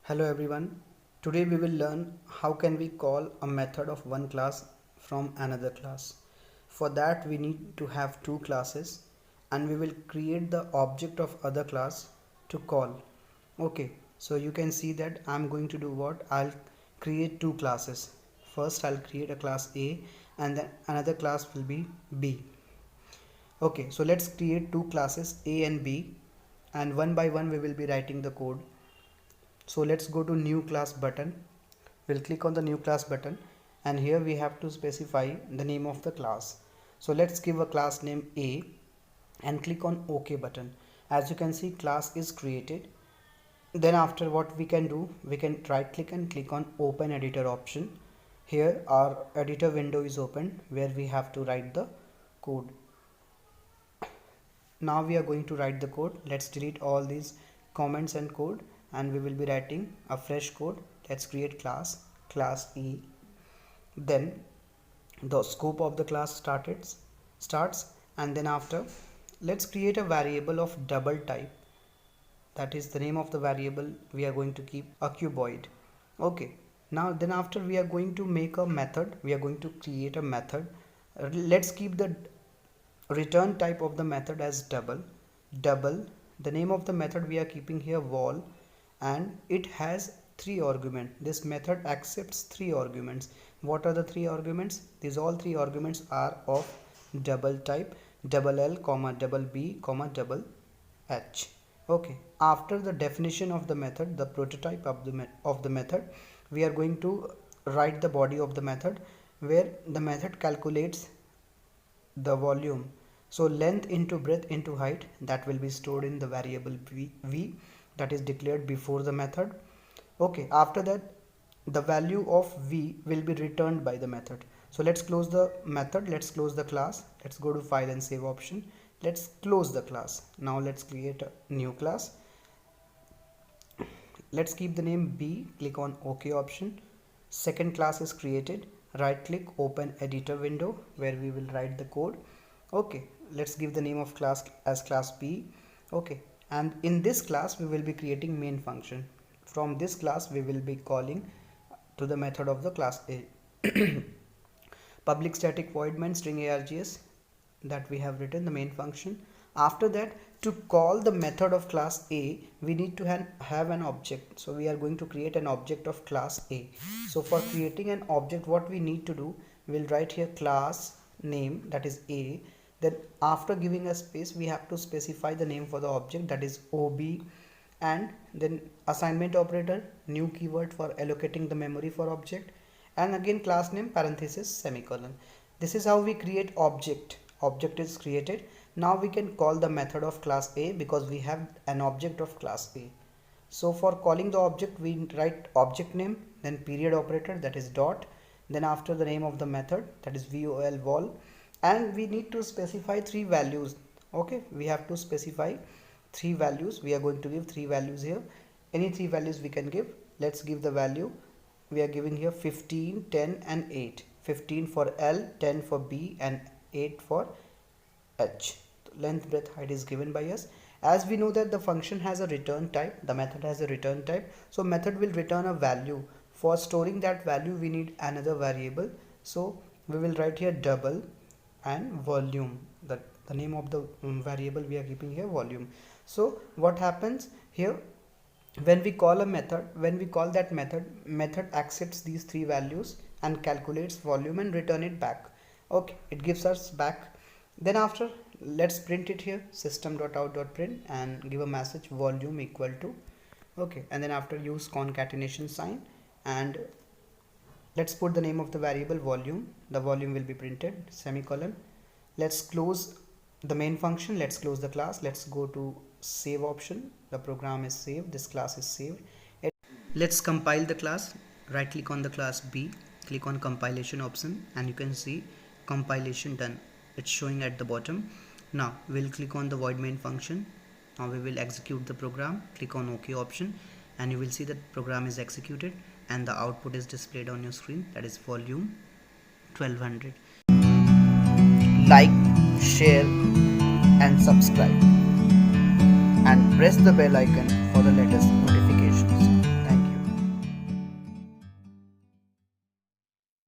Hello everyone. Today we will learn how can we call a method of one class from another class. For that we need to have two classes and we will create the object of other class to call. Okay, so you can see that I'm going to do what? I'll create two classes. First I'll create a class A and then another class will be B. Okay, so let's create two classes A and B and one by one we will be writing the code. So let's go to new class button. We'll click on the new class button and here we have to specify the name of the class. So let's give a class name A and click on OK button. As you can see, class is created. Then after, what we can do, we can right click and click on open editor option. Here our editor window is open where we have to write the code. Now we are going to write the code. Let's delete all these comments and code and we will be writing a fresh code. Let's create class E. Then the scope of the class starts and then after, let's create a variable of double type. That is the name of the variable we are going to keep a cuboid. Okay, now then after we are going to make a method. We are going to create a method. Let's keep the return type of the method as double. The name of the method we are keeping here vol, and it has three arguments. This method accepts three arguments. What are the three arguments? These all three arguments are of double type, double L comma double B comma double H. Okay, after the definition of the method, the prototype of the method, we are going to write the body of the method where the method calculates the volume. So length into breadth into height, that will be stored in the variable v that is declared before the method. Okay, after that the value of v will be returned by the method. So let's close the method, let's close the class, let's go to file and save option, let's close the class. Now let's create a new class. Let's keep the name B, click on OK option. Second class is created. Right click, open editor window where we will write the code. Okay, let's give the name of class as class B. Okay, and in this class we will be creating main function. From this class we will be calling to the method of the class A. Public static void main string args, that we have written the main function. After that, to call the method of class A, we need to have an object. So we are going to create an object of class A. So for creating an object, what we need to do, we'll write here class name, that is A. Then after giving a space, we have to specify the name for the object, that is OB, and then assignment operator, new keyword for allocating the memory for object, and again class name parenthesis semicolon. This is how we create object. Object is created. Now we can call the method of class A because we have an object of class A. So for calling the object, we write object name, then period operator, that is dot, then after the name of the method, that is vol, and we need to specify three values. Okay, we have to specify three values. We are going to give three values here. Any three values we can give. Let's give the value. We are giving here 15, 10 and 8. 15 for L, 10 for B and 8 for H. Length, breadth, height is given by us. As we know that the function has a return type, the method has a return type, so method will return a value. For storing that value we need another variable, so we will write here double and volume, the name of the variable we are keeping here volume. So what happens here, when we call a method, when we call that method accepts these three values and calculates volume and return it back. Okay, it gives us back. Then after, let's print it here, system.out.print, and give a message volume equal to, okay, and then after use concatenation sign, and let's put the name of the variable volume. The volume will be printed, semicolon. Let's close the main function, let's close the class, let's go to save option. The program is saved, this class is saved. Let's compile the class. Right click on the class B, click on compilation option, and you can see compilation done. It's showing at the bottom. Now we'll click on the void main function. Now we will execute the program. Click on OK option and you will see that program is executed and the output is displayed on your screen, that is volume 1200. Like, share and subscribe and press the bell icon for the latest notifications.